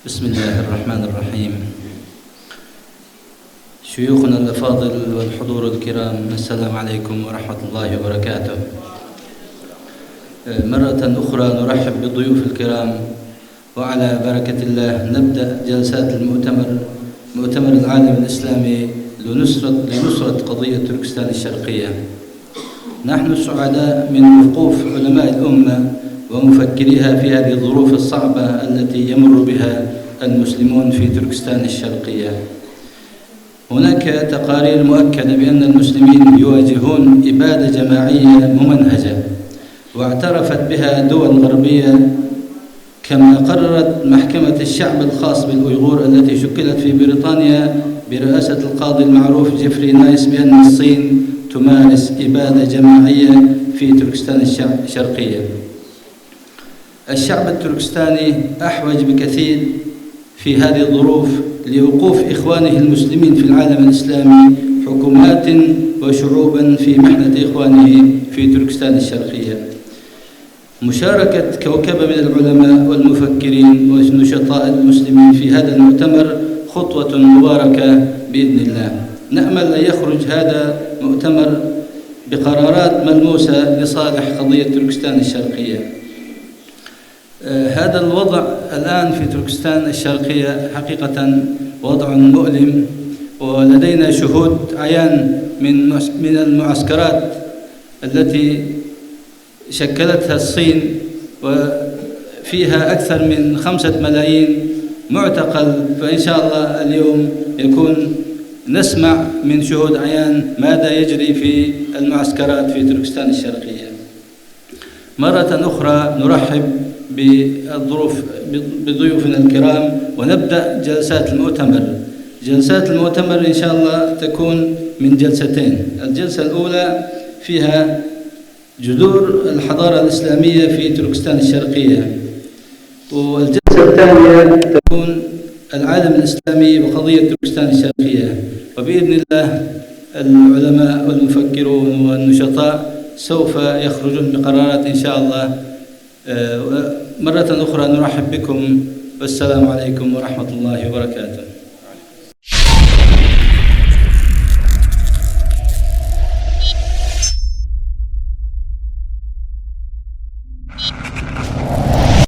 بسم الله الرحمن الرحيم. شيوخنا الأفاضل والحضور الكرام، السلام عليكم ورحمة الله وبركاته. مرة أخرى نرحب بالضيوف الكرام، وعلى بركة الله نبدأ جلسات مؤتمر العالم الإسلامي لنصرة قضية تركستان الشرقية. نحن سعداء من وقوف علماء الأمة ومفكريها في هذه الظروف الصعبة التي يمر بها المسلمون في تركستان الشرقية. هناك تقارير مؤكدة بأن المسلمين يواجهون إبادة جماعية ممنهجة، واعترفت بها دول غربية، كما قررت محكمة الشعب الخاص بالأيغور التي شكلت في بريطانيا برئاسة القاضي المعروف جيفري نايس بأن الصين تمارس إبادة جماعية في تركستان الشرقية. الشعب التركستاني أحوج بكثير في هذه الظروف لوقوف إخوانه المسلمين في العالم الإسلامي، حكومات وشعوبا، في محنة إخوانه في تركستان الشرقية. مشاركة كوكبة من العلماء والمفكرين والنشطاء المسلمين في هذا المؤتمر خطوة مباركة بإذن الله. نأمل أن يخرج هذا المؤتمر بقرارات ملموسة لصالح قضية تركستان الشرقية. هذا الوضع الآن في تركستان الشرقية حقيقة وضع مؤلم، ولدينا شهود عيان من المعسكرات التي شكلتها الصين، وفيها أكثر من 5 ملايين معتقل. فإن شاء الله اليوم يكون نسمع من شهود عيان ماذا يجري في المعسكرات في تركستان الشرقية. مرة أخرى نرحب بضيوفنا الكرام، ونبدأ جلسات المؤتمر. جلسات المؤتمر إن شاء الله تكون من جلستين. الجلسة الأولى فيها جذور الحضارة الإسلامية في تركستان الشرقية، والجلسة الثانية تكون العالم الإسلامي وقضية تركستان الشرقية. وبإذن الله العلماء والمفكرون والنشطاء سوف يخرجون بقرارات إن شاء الله. مرة أخرى نرحب بكم، والسلام عليكم ورحمة الله وبركاته.